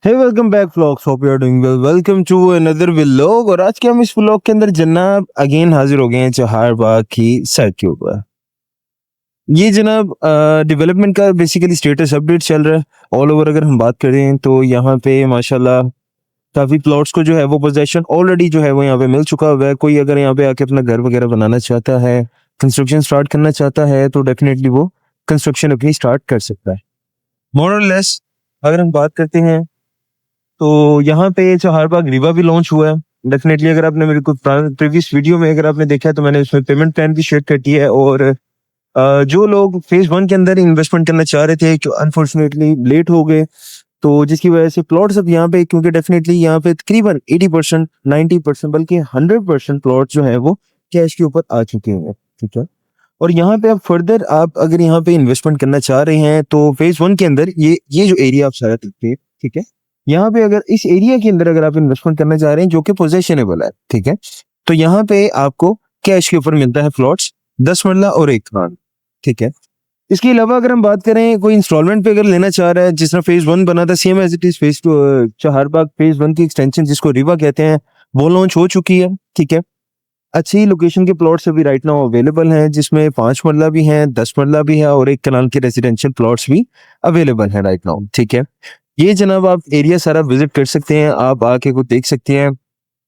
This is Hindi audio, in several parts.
Hey welcome back vlogs, hope you are doing well. Welcome to another vlog. और आज के हम इस व्लॉग के अंदर जनाब अगेन हाजिर हो गए हैं चहार बाग की साइट के ऊपर। ये जनाब डेवलपमेंट का बेसिकली स्टेटस अपडेट चल रहा है ऑल ओवर। अगर हम बात करें तो यहाँ पे माशाल्लाह काफी प्लॉट्स को जो है वो पोजेशन ऑलरेडी जो है वो यहाँ पे मिल चुका हुआ है। कोई अगर यहाँ पे आके अपना घर वगैरह बनाना चाहता है, कंस्ट्रक्शन स्टार्ट करना चाहता है, तो डेफिनेटली वो कंस्ट्रक्शन अपनी स्टार्ट कर सकता है। मोर और लेस अगर हम बात करते हैं तो यहाँ पे चहारबाग रीवा भी लॉन्च हुआ है। डेफिनेटली अगर आपने मेरे को प्रीवियस वीडियो में अगर आपने देखा है तो मैंने उसमें पेमेंट प्लान भी शेयर कर दिया है। और जो लोग फेज 1 के अंदर इन्वेस्टमेंट करना चाह रहे थे जो अनफॉर्चुनेटली लेट हो गए, तो जिसकी वजह से प्लॉट्स अब यहाँ पे, क्योंकि डेफिनेटली यहाँ पे तकरीबन 80% 90% बल्कि 100% प्लॉट जो है वो कैश के ऊपर आ चुके हैं। ठीक है। और यहाँ पे अब फर्दर आप अगर यहाँ पे इन्वेस्टमेंट करना चाह रहे हैं तो फेज 1 के अंदर ये जो एरिया आप सारा देखते हैं, ठीक है, यहाँ पे अगर इस एरिया के अंदर अगर आप इन्वेस्टमेंट करना चाह रहे हैं जो कि पोजेशनेबल है, ठीक है, तो यहाँ पे आपको कैश के ऊपर मिलता है प्लॉट्स 10 मरला और 1 कनाल। ठीक है। इसके अलावा अगर हम बात करें कोई इंस्टॉलमेंट पे अगर लेना चाह रहा है, जिस तरह फेज 1 बना था same as it is phase 2, Charbagh phase 1 की एक्सटेंशन जिसको रीवा कहते हैं वो लॉन्च हो चुकी है। ठीक है। अच्छी लोकेशन के प्लॉट्स अभी राइट नाउ अवेलेबल हैं, जिसमें 5 मरला भी हैं, 10 मरला भी है और 1 कनाल के रेजिडेंशियल प्लॉट्स भी अवेलेबल हैं राइट नाउ। ठीक है। ये जनाब आप एरिया सारा विजिट कर सकते हैं, आप आके को देख सकते हैं।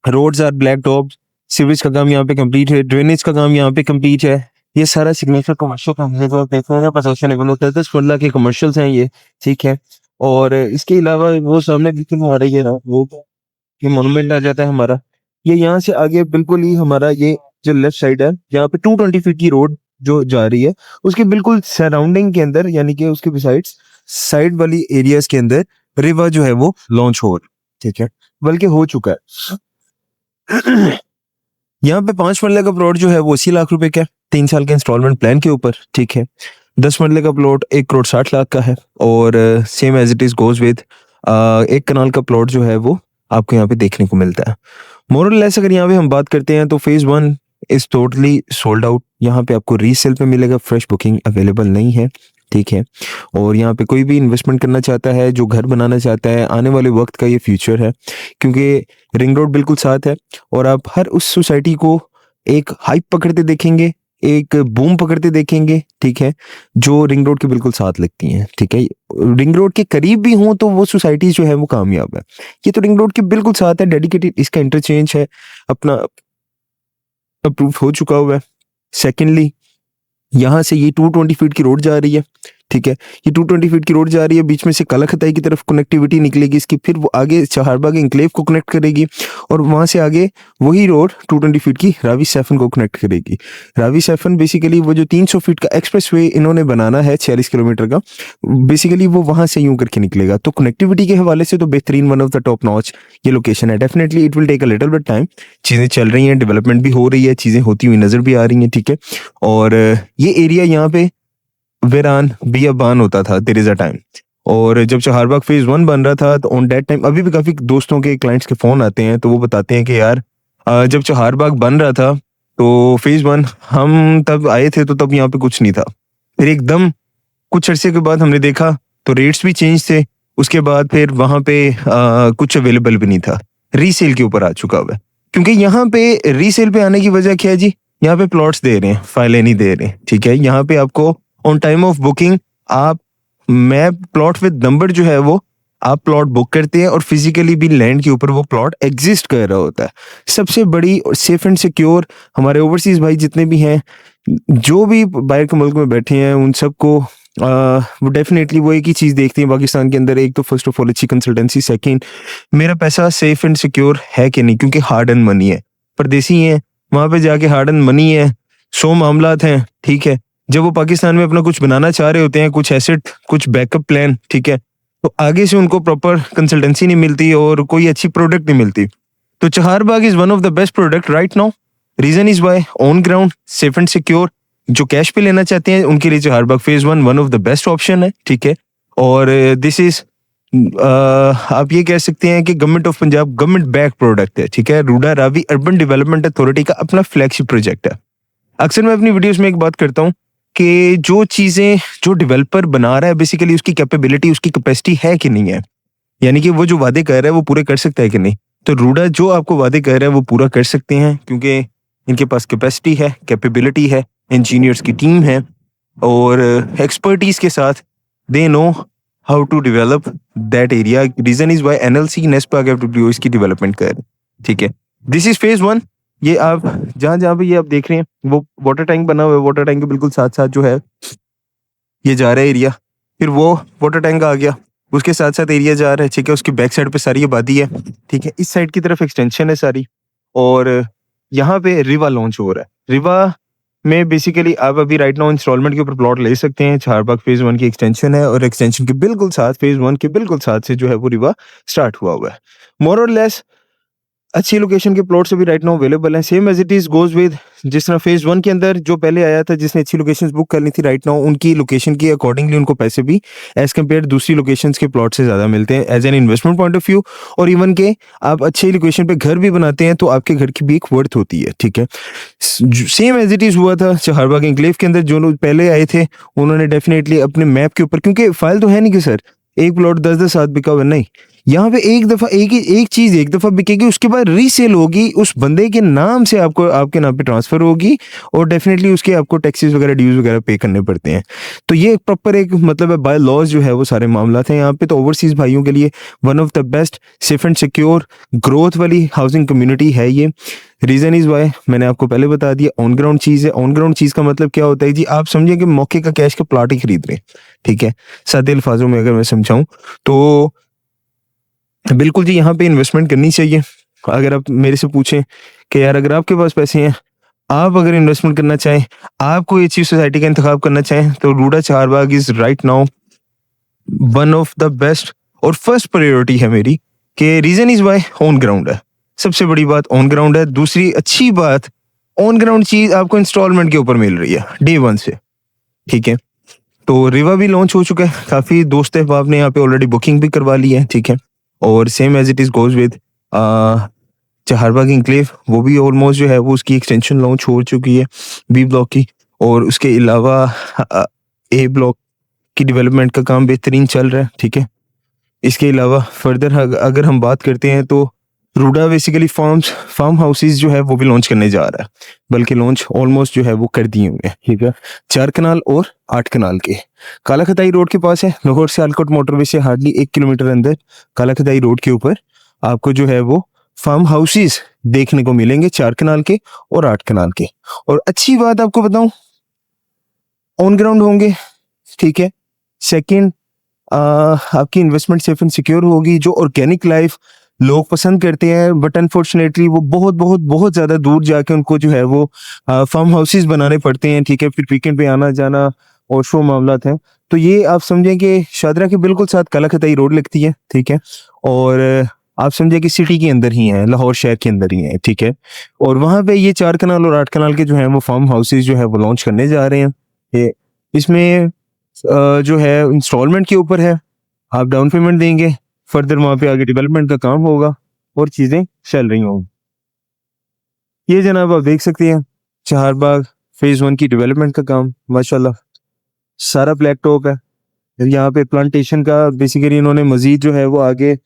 Roads are black top, sewage का काम यहाँ पे कंप्लीट है, ड्रेनेज का काम यहाँ पे कंप्लीट है। ये सारा सिग्नेचर कमर्शियल काम है जो आप देख रहे हैं, पोजीशनेबल होता है। 10 मरला के कमर्शियल्स हैं ये। ठीक है। और इसके अलावा वो सामने बिल्कुल आ रही है ना वो ये मोनूमेंट आ जाता है हमारा। ये यहाँ से आगे बिल्कुल ही हमारा ये जो लेफ्ट साइड है यहाँ पे 220 फीट की रोड जो जा रही है उसके बिल्कुल सराउंडिंग के अंदर, यानी कि उसके बिसाइड्स साइड वाली एरियाज के अंदर रिवा जो है वो लॉन्च हो रहा है। ठीक है। बल्कि हो चुका है। यहाँ पे 5 मरले का प्लॉट जो है वो 80 लाख रुपए का है, 3 साल के इंस्टॉलमेंट प्लान के ऊपर। ठीक है। 10 मरले का प्लॉट 1 करोड़ 60 लाख का है और same as it is goes with 1 kanal का प्लॉट जो है वो आपको यहाँ पे देखने को मिलता है। मोर और लेस अगर यहाँ पे हम बात करते हैं तो phase 1 is totally sold out. यहाँ पे आपको रीसेल पे मिलेगा, फ्रेश बुकिंग अवेलेबल नहीं है। ठीक है। और यहाँ पे कोई भी इन्वेस्टमेंट करना चाहता है, जो घर बनाना चाहता है, आने वाले वक्त का ये फ्यूचर है, क्योंकि रिंग रोड बिल्कुल साथ है और आप हर उस सोसाइटी को एक हाइप पकड़ते देखेंगे, एक बूम पकड़ते देखेंगे। ठीक है। जो रिंग रोड के बिल्कुल साथ लगती हैं। ठीक है। रिंग रोड के करीब भी हों तो वो सोसाइटी जो है वो कामयाब है। ये तो रिंग रोड के बिल्कुल साथ है, डेडिकेटेड इसका इंटरचेंज है, अपना अप्रूव हो चुका हुआ है। सेकेंडली यहाँ से ये 220 फीट की रोड जा रही है। ठीक है। ये 220 फीट की रोड जा रही है, बीच में से काला खताई की तरफ कनेक्टिविटी निकलेगी इसकी, फिर वो आगे चहारबाग इंक्लेव को कनेक्ट करेगी और वहां से आगे वही रोड 220 फीट की रावी सैफन को कनेक्ट करेगी। रावी सैफन बेसिकली वो जो 300 फीट का एक्सप्रेसवे इन्होंने बनाना है 46 किलोमीटर का, बेसिकली वो वहां से यूं करके निकलेगा। तो कनेक्टिविटी के हवाले से तो बेहतरीन, one of the top notch ये लोकेशन है। Definitely it will take a little bit time, चीजें चल रही हैं, डेवलपमेंट भी हो रही है, चीजें होती हुई नजर भी आ रही हैं। ठीक है। और ये एरिया यहाँ पे वेरान बियाबान होता था देयर इज अ टाइम। और जब चहारबाग फेज 1 बन रहा था तो ऑन दैट टाइम अभी भी काफी दोस्तों के, क्लाइंट्स के फोन आते हैं तो वो बताते हैं कि यार जब चहारबाग बन रहा था तो फेज 1 हम तब आए थे तो तब यहाँ पे कुछ नहीं था। फिर एकदम कुछ अरसे के बाद हमने देखा तो रेट्स भी चेंज थे, उसके बाद फिर वहां पे कुछ अवेलेबल भी नहीं था, रीसेल के ऊपर आ चुका हुआ है। क्योंकि यहाँ पे रीसेल पे आने की वजह क्या है जी, यहाँ पे प्लॉट्स दे रहे हैं, फाइलें नहीं दे रहे हैं। ठीक है। यहाँ पे आपको ऑन टाइम ऑफ बुकिंग आप मैप प्लॉट विद नंबर जो है वो आप प्लॉट बुक करते हैं और फिजिकली भी लैंड के ऊपर वो प्लॉट एग्जिस्ट कर रहा होता है। सबसे बड़ी और सेफ एंड सिक्योर हमारे ओवरसीज भाई जितने भी हैं, जो भी बाहर के मुल्क में बैठे हैं, उन सबको वो डेफिनेटली वो एक ही चीज देखते हैं पाकिस्तान के अंदर, एक तो फर्स्ट ऑफ ऑल अच्छी कंसल्टेंसी, सेकंड मेरा पैसा सेफ एंड सिक्योर है कि नहीं, क्योंकि हार्ड एंड मनी है। परदेसी हैं, वहां पे जाके हार्ड एंड मनी है, 100 मामलात हैं। ठीक है। जब वो पाकिस्तान में अपना कुछ बनाना चाह रहे होते हैं, कुछ एसेट, कुछ बैकअप प्लान, ठीक है, तो आगे से उनको प्रॉपर कंसल्टेंसी नहीं मिलती और कोई अच्छी प्रोडक्ट नहीं मिलती। तो Charbagh is one of the best product right now. Reason is why on ground, safe and secure. जो कैश पे लेना चाहते हैं उनके लिए Charbagh phase 1 one of the best option है। ठीक है। और दिस इज आप ये कह सकते हैं कि government of Punjab government back product है। ठीक है। RUDA Ravi urban development authority का अपना फ्लैगशिप प्रोजेक्ट है। अक्सर मैं अपनी वीडियोस में एक बात करता हूँ कि जो चीजें जो डेवलपर बना रहा है बेसिकली उसकी कैपेबिलिटी, उसकी कैपेसिटी है कि नहीं है। यानी कि वो जो वादे कर रहा है वो पूरे कर सकता है कि नहीं। तो रूडा जो आपको वादे कर रहा है वो पूरा कर सकते हैं, क्योंकि इनके पास कैपेसिटी है, कैपेबिलिटी है, इंजीनियर्स की टीम है और एक्सपर्टीज के साथ they know how to develop that area. Reason is why NLC नेस्पा कैपिटल इसकी डेवलपमेंट कर रहे हैं। ठीक है, दिस इज फेज वन। ये आप जहाँ जहाँ पे ये आप देख रहे हैं वो वाटर टैंक बना हुआ है, वाटर टैंक के बिल्कुल साथ साथ जो है ये जा रहा है एरिया। फिर वो वाटर टैंक आ गया, उसके साथ साथ एरिया जा रहा है। ठीक है, उसकी बैक साइड पे सारी आबादी है। ठीक है, इस साइड की तरफ एक्सटेंशन है सारी, और यहाँ पे रिवा लॉन्च हो रहा है। रिवा में बेसिकली आप अभी राइट नाउ इंस्टॉलमेंट के ऊपर प्लॉट ले सकते हैं। चारबाग फेज वन की एक्सटेंशन है और एक्सटेंशन के बिल्कुल साथ फेज वन के बिल्कुल साथ से जो है वो रिवा स्टार्ट हुआ हुआ है। मोर और लेस अच्छी लोकेशन के प्लॉट्स अभी राइट नाउ अवेलेबल हैं। Same as it is goes with जिस तरह फेज वन के अंदर जो पहले आया था जिसने अच्छी लोकेशंस बुक करनी थी, राइट नाउ उनकी लोकेशन की अकॉर्डिंगली उनको पैसे भी एज कम्पेयर दूसरी लोकेशंस के प्लॉट से ज़्यादा मिलते हैं as an investment point of view. और इवन के आप अच्छी लोकेशन पे घर भी बनाते हैं तो आपके घर की भी एक वर्थ होती है। ठीक है, सेम एज इट इज हुआ था चारबाग एनक्लेव के अंदर। जो लोग पहले आए थे उन्होंने डेफिनेटली अपने मैप के ऊपर, क्योंकि फाइल तो है नहीं कि सर एक प्लॉट 10-10 साथ बिका हुआ, नहीं, यहाँ पे एक दफा एक चीज एक दफा बिकेगी, उसके बाद रीसेल होगी, उस बंदे के नाम से आपको आपके नाम पे ट्रांसफर होगी और डेफिनेटली उसके आपको टैक्सेस वगैरह ड्यूज वगैरह पे करने पड़ते हैं। तो ये प्रॉपर एक मतलब है बाय लॉज जो है वो सारे मामला हैं यहाँ पे। तो ओवरसीज भाइयों के लिए one of the best safe and secure growth वाली हाउसिंग कम्युनिटी है ये। रीजन इज वाई मैंने आपको पहले बता दिया, ऑन ग्राउंड चीज है। ऑन ग्राउंड चीज का मतलब क्या होता है जी, आप समझिए कि मौके का कैश का प्लॉट ही खरीद रहे हैं। ठीक है, सादे अल्फाजों में अगर मैं समझाऊं तो बिल्कुल जी यहाँ पे इन्वेस्टमेंट करनी चाहिए। अगर आप मेरे से पूछें कि यार अगर आपके पास पैसे हैं, आप अगर इन्वेस्टमेंट करना चाहें, आप कोई अच्छी सोसाइटी का इंतखाब करना चाहें, तो RUDA Charbagh is right now one of the best और फर्स्ट प्रायोरिटी है मेरी। कि reason is why on ground है, सबसे बड़ी बात ऑन ग्राउंड है। दूसरी अच्छी बात, ऑन ग्राउंड चीज आपको इंस्टॉलमेंट के ऊपर मिल रही है डे वन से। ठीक है, तो रिवा भी लॉन्च हो चुका है, काफी दोस्त अहबाब ने यहाँ पे ऑलरेडी बुकिंग भी करवा ली है। ठीक है, और same as it is goes with Charbagh enclave, वो भी ऑलमोस्ट जो है वो उसकी एक्सटेंशन लॉन्च हो चुकी है बी ब्लॉक की। और उसके अलावा ए ब्लॉक की डेवलपमेंट का काम बेहतरीन चल रहा है। ठीक है, इसके अलावा फर्दर अगर हम बात करते हैं तो रूडा बेसिकली फार्म हाउसेज जो है वो भी लॉन्च करने जा रहा है, बल्कि लॉन्च ऑलमोस्ट जो है वो कर दिए हुए हैं। ठीक है, 4 कनाल और 8 कनाल के काला खताई रोड के पास है। लाहौर से आलकोट मोटरवे से हार्डली 1 किलोमीटर अंदर काला खताई रोड के ऊपर आपको जो है वो फार्म हाउसेज देखने को मिलेंगे, 4 कनाल के और 8 कनाल के। और अच्छी बात आपको बताऊं, ऑन ग्राउंड होंगे। ठीक है, सेकेंड आपकी इन्वेस्टमेंट सेफ एंड सिक्योर होगी। जो ऑर्गेनिक लाइफ लोग पसंद करते हैं, बट अनफॉर्चुनेटली वो बहुत बहुत बहुत ज्यादा दूर जाके उनको जो है वो फार्म हाउसेज बनाने पड़ते हैं। ठीक है, फिर वीकेंड पे आना जाना और शो मामला हैं। तो ये आप समझें कि शादरा के बिल्कुल साथ काला खताई रोड लगती है। ठीक है, और आप समझे कि सिटी के अंदर ही है, लाहौर शहर के अंदर ही है। ठीक है, और वहां पे ये 4 कनाल और 8 कनाल के जो है वो फार्म हाउसेज जो है वो लॉन्च करने जा रहे हैं। इसमें जो है इंस्टॉलमेंट के ऊपर है, आप डाउन पेमेंट देंगे, फर्दर वहां पे आगे डेवलपमेंट का काम होगा और चीजें चल रही होंगी। ये जनाब आप देख सकते हैं चारबाग फेज 1 की डेवलपमेंट का काम माशाल्लाह सारा ब्लैक टॉप है। यहाँ पे प्लांटेशन का बेसिकली इन्होंने मजीद जो है वो आगे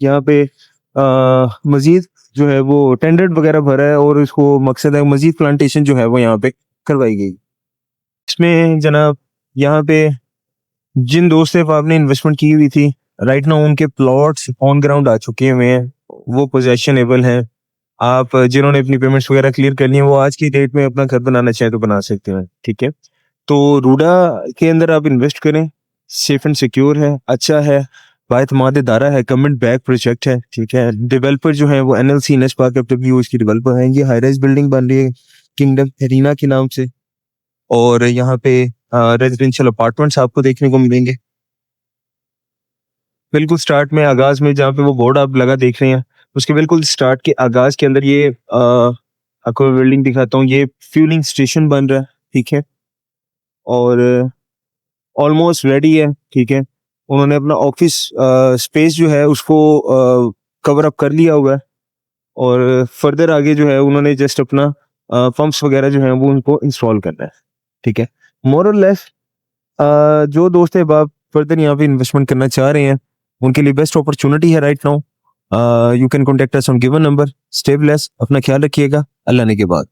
यहाँ पे मजीद जो है वो टेंडर वगैरह भरा है और इसको मकसद है मजीद प्लांटेशन जो है वो यहाँ पे करवाई गई। इसमें जनाब यहाँ पे जिन दोस्त आपने इन्वेस्टमेंट की हुई थी, राइट नाउ उनके प्लॉट्स ऑन ग्राउंड आ चुके हुए हैं, वो पोजेशनेबल हैं। आप जिन्होंने अपनी पेमेंट्स वगैरह क्लियर करनी है वो आज की डेट में अपना घर बनाना चाहे तो बना सकते हैं। ठीक है, तो रूडा के अंदर आप इन्वेस्ट करें, सेफ एंड सिक्योर है, अच्छा है, बाएतमाद इदारा है, गवर्नमेंट बैक प्रोजेक्ट है। ठीक है, डेवलपर जो है वो एनएलसी नेस्पार्क एफडब्ल्यू इसकी डेवलपर हैं। ये हाई राइज बिल्डिंग बन रही है किंगडम एरिना के नाम से, और यहाँ पे रेजिडेंशियल अपार्टमेंट्स आपको देखने को मिलेंगे। बिल्कुल स्टार्ट में आगाज में जहाँ पे वो बोर्ड आप लगा देख रहे हैं, उसके बिल्कुल स्टार्ट के आगाज के अंदर ये आपको बिल्डिंग दिखाता हूँ, ये फ्यूलिंग स्टेशन बन रहा है। ठीक है, और ऑलमोस्ट रेडी है। ठीक है, उन्होंने अपना ऑफिस स्पेस जो है उसको कवर अप कर लिया हुआ है, और फर्दर आगे जो है उन्होंने जस्ट अपना पंप्स वगैरह जो है वो उनको इंस्टॉल करना है। ठीक है, मोर और लेस जो दोस्त है बाप फर्दर यहाँ पे इन्वेस्टमेंट करना चाह रहे हैं, उनके लिए बेस्ट अपॉर्चुनिटी है right now. You can contact us on given number. Stay blessed, अपना ख्याल रखिएगा. अल्लाह ने के बाद.